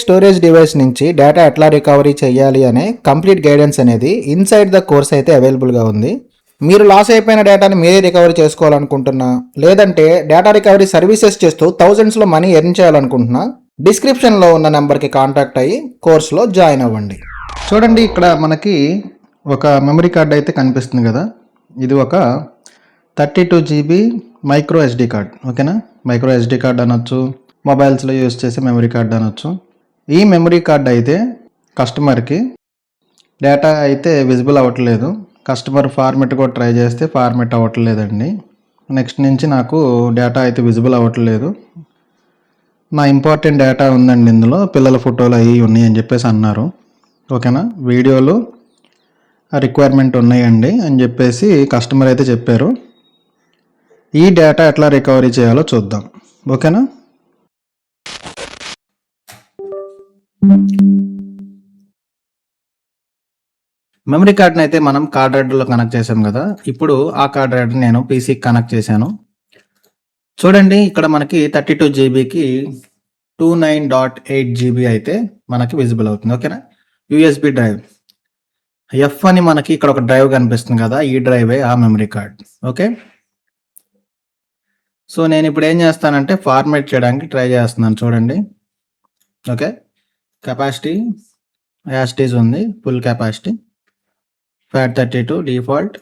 Storage device నుంచి data ఎట్లా recovery చేయాలి అనే కంప్లీట్ గైడెన్స్ అనేది ఇన్సైడ్ ద కోర్స్ అయితే అవైలబుల్గా ఉంది. మీరు లాస్ అయిపోయిన డేటాని మీరే రికవరీ చేసుకోవాలనుకుంటున్నా, లేదంటే డేటా రికవరీ సర్వీసెస్ చేస్తూ థౌజండ్స్లో మనీ ఎర్న్ చేయాలనుకుంటున్నా, డిస్క్రిప్షన్లో ఉన్న నెంబర్కి కాంటాక్ట్ అయ్యి కోర్సులో జాయిన్ అవ్వండి. చూడండి, ఇక్కడ మనకి ఒక మెమరీ కార్డ్ అయితే కనిపిస్తుంది కదా. ఇది ఒక 32 GB మైక్రో SD కార్డ్. ఓకేనా, మైక్రో SD కార్డ్ అనొచ్చు, మొబైల్స్లో యూజ్ చేసే మెమరీ కార్డ్ అనొచ్చు. ఈ మెమరీ కార్డ్ అయితే కస్టమర్కి డేటా అయితే విజిబుల్ అవ్వట్లేదు. కస్టమర్ ఫార్మెట్ కూడా ట్రై చేస్తే ఫార్మెట్ అవ్వట్లేదండి. నెక్స్ట్ నుంచి నాకు డేటా అయితే విజిబుల్ అవ్వట్లేదు. నా ఇంపార్టెంట్ డేటా ఉందండి ఇందులో, పిల్లల ఫోటోలు అవి ఉన్నాయి అని చెప్పేసి అన్నారు. ఓకేనా, వీడియోలు రిక్వైర్మెంట్ ఉన్నాయండి అని చెప్పేసి కస్టమర్ అయితే చెప్పారు. ఈ డేటా ఎట్లా రికవరీ చేయాలో చూద్దాం. ఓకేనా, మెమరీ కార్డ్ని అయితే మనం కార్డ్ రైడర్లో కనెక్ట్ చేసాం కదా. ఇప్పుడు ఆ కార్డ్ రైడర్ నేను పీసీకి కనెక్ట్ చేశాను. చూడండి, ఇక్కడ మనకి 32 GBకి 29.8 GB అయితే మనకి విజిబుల్ అవుతుంది. ఓకేనా, USB డ్రైవ్ F అని మనకి ఇక్కడ ఒక డ్రైవ్ కనిపిస్తుంది కదా, ఈ డ్రైవే ఆ మెమరీ కార్డ్. ఓకే, సో నేను ఇప్పుడు ఏం చేస్తానంటే ఫార్మేట్ చేయడానికి ట్రై చేస్తున్నాను. చూడండి, ఓకే, కెపాసిటీ యాస్టీస్ ఉంది, full capacity, FAT32 default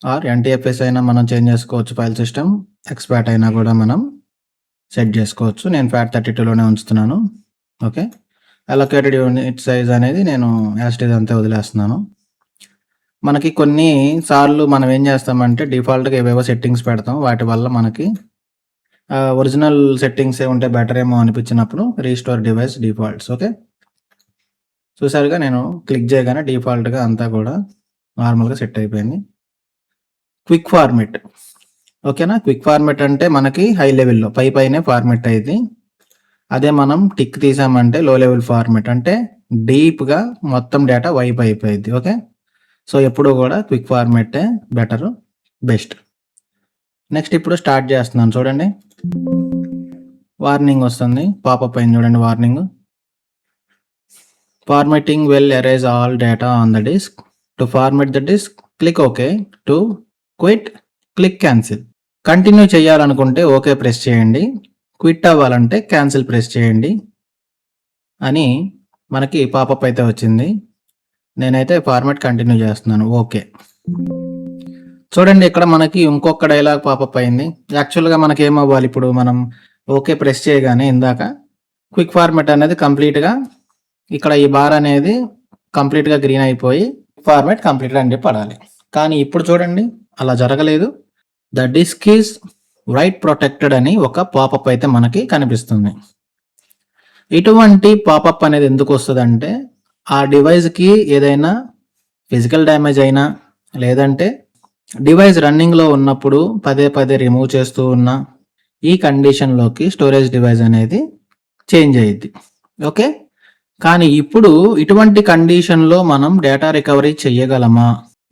or NTFS అయినా మనం చేంజ్ చేసుకోవచ్చు. ఫైల్ సిస్టమ్ ఎక్స్పాట్ అయినా కూడా మనం సెట్ చేసుకోవచ్చు. నేను FAT32లోనే ఉంచుతున్నాను. ఓకే, అలొకేటెడ్ యూనిట్ సైజ్ అనేది నేను యాస్టీస్ అంతే వదిలేస్తున్నాను. మనకి కొన్ని సార్లు మనం ఏం చేస్తామంటే డిఫాల్ట్గా ఏవేవో సెట్టింగ్స్ పెడతాం, వాటి వల్ల మనకి ఒరిజినల్ సెట్టింగ్సే ఉంటే బెటర్ ఏమో అనిపించినప్పుడు రీస్టోర్ డివైస్ డిఫాల్ట్స్. ఓకే, చూసారుగా, నేను క్లిక్ చేయగానే డిఫాల్ట్గా అంతా కూడా నార్మల్గా సెట్ అయిపోయింది. Quick format. ఓకేనా, క్విక్ ఫార్మెట్ అంటే మనకి హై లెవెల్లో పైనే ఫార్మెట్ అయింది. అదే మనం టిక్ తీసామంటే లో లెవెల్ ఫార్మెట్ అంటే డీప్గా మొత్తం డేటా వైప్ అయిపోయింది. ఓకే, సో ఎప్పుడు కూడా క్విక్ ఫార్మెటే బెటరు, బెస్ట్. నెక్స్ట్ ఇప్పుడు స్టార్ట్ చేస్తున్నాను. చూడండి, వార్నింగ్ వస్తుంది, పాపప్ అయింది చూడండి warning. Formatting will erase all data on the disk. To format the disk click okay, to quit click cancel. Continue చేయాలనుకుంటే ఓకే ప్రెస్ చేయండి, క్విట్ అవ్వాలంటే క్యాన్సిల్ ప్రెస్ చేయండి అని మనకి పాపప్ అయితే వచ్చింది. నేనైతే ఫార్మెట్ కంటిన్యూ చేస్తున్నాను. ఓకే, చూడండి, ఇక్కడ మనకి ఇంకొక డైలాగ్ పాపప్ అయింది. యాక్చువల్గా మనకి ఏమవ్వాలి, ఇప్పుడు మనం ఓకే ప్రెస్ చేయగానే ఇందాక క్విక్ ఫార్మెట్ అనేది కంప్లీట్గా ఇక్కడ ఈ బార్ అనేది కంప్లీట్గా గ్రీన్ అయిపోయి ఫార్మెట్ కంప్లీట్గా అని పడాలి. కానీ ఇప్పుడు చూడండి, అలా జరగలేదు. The disk is write protected అని ఒక పాపప్ అయితే మనకి కనిపిస్తుంది. ఇటువంటి పాపప్ అనేది ఎందుకు వస్తుందంటే, ఆ డివైస్కి ఏదైనా ఫిజికల్ డ్యామేజ్ అయినా, లేదంటే డివైస్ రన్నింగ్లో ఉన్నప్పుడు పదే రిమూవ్ చేస్తూ ఉన్న ఈ కండిషన్లోకి స్టోరేజ్ డివైస్ అనేది చేంజ్ అయ్యిద్ది. ఓకే, కానీ ఇప్పుడు ఇటువంటి కండిషన్లో మనం డేటా రికవరీ చేయగలమా?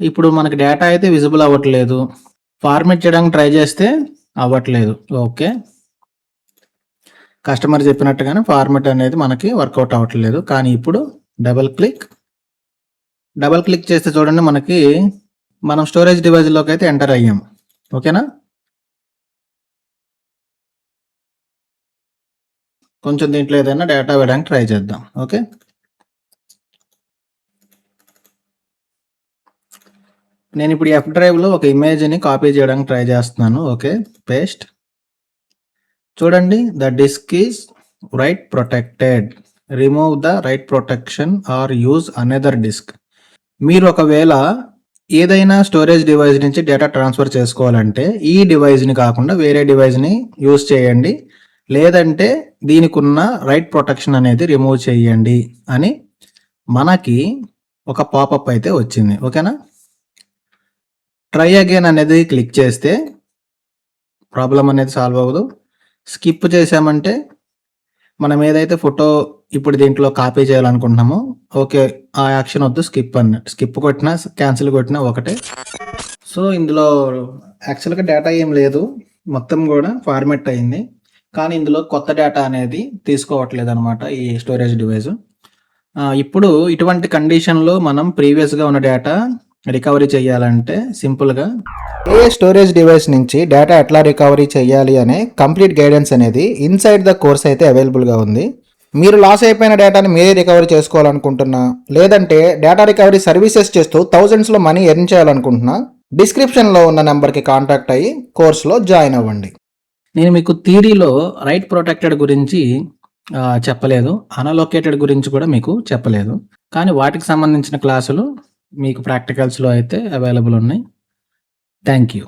ఇప్పుడు మనకి డేటా అయితే విజిబుల్ అవ్వట్లేదు, ఫార్మెట్ చేయడానికి ట్రై చేస్తే అవ్వట్లేదు. ఓకే, కస్టమర్ చెప్పినట్టుగానే ఫార్మెట్ అనేది మనకి వర్కౌట్ అవ్వట్లేదు. కానీ ఇప్పుడు డబుల్ క్లిక్ చేస్తే చూడండి, మనకి మనం స్టోరేజ్ డివైస్లోకి అయితే ఎంటర్ అయ్యాం. ఓకేనా, కొంచెం దీంట్లో ఏదైనా డేటా వేయడానికి ట్రై చేద్దాం. ఓకే, నేను ఇప్పుడు F డ్రైవ్లో ఒక ఇమేజ్ని కాపీ చేయడానికి ట్రై చేస్తున్నాను. Okay, paste. చూడండి, the disk is write protected, remove the write protection or use another disk. మీరు ఒకవేళ ఏదైనా స్టోరేజ్ డివైస్ నుంచి డేటా ట్రాన్స్ఫర్ చేసుకోవాలంటే ఈ డివైస్ని కాకుండా వేరే డివైస్ని యూజ్ చేయండి, లేదంటే దీనికి ఉన్న రైట్ ప్రొటెక్షన్ అనేది రిమూవ్ చేయండి అని మనకి ఒక పాపప్ అయితే వచ్చింది. ఓకేనా, ట్రై అగైన్ అనేది క్లిక్ చేస్తే ప్రాబ్లం అనేది సాల్వ్ అవ్వదు. స్కిప్ చేసామంటే మనం ఏదైతే ఫోటో ఇప్పుడు దీంట్లో కాపీ చేయాలనుకుంటున్నామో ఓకే ఆ యాక్షన్ వద్దు, స్కిప్ కొట్టినా క్యాన్సిల్ కొట్టినా ఒకటే. సో ఇందులో యాక్చువల్గా డేటా ఏం లేదు, మొత్తం కూడా ఫార్మెట్ అయింది. కానీ ఇందులో కొత్త డేటా అనేది తీసుకోవట్లేదు అనమాట ఈ స్టోరేజ్ డివైస్. ఇప్పుడు ఇటువంటి కండిషన్లో మనం ప్రీవియస్గా ఉన్న డేటా రికవరీ చేయాలంటే సింపుల్గా ఏ స్టోరేజ్ డివైస్ నుంచి డేటా ఎట్లా రికవరీ చేయాలి అనే కంప్లీట్ గైడెన్స్ అనేది ఇన్సైడ్ ద కోర్స్ అయితే అవైలబుల్గా ఉంది. మీరు లాస్ అయిపోయిన డేటాని మీరే రికవరీ చేసుకోవాలనుకుంటున్నా, లేదంటే డేటా రికవరీ సర్వీసెస్ చేస్తూ థౌజండ్స్లో మనీ ఎర్న్ చేయాలనుకుంటున్నా, డిస్క్రిప్షన్లో ఉన్న నెంబర్కి కాంటాక్ట్ అయ్యి కోర్సులో జాయిన్ అవ్వండి. నేను మీకు థియరీలో రైట్ ప్రొటెక్టెడ్ గురించి చెప్పలేదు, అన్అలొకేటెడ్ గురించి కూడా మీకు చెప్పలేదు. కానీ వాటికి సంబంధించిన క్లాసులు మీకు ప్రాక్టికల్స్లో అయితే అవైలబుల్ ఉన్నాయి. Thank you.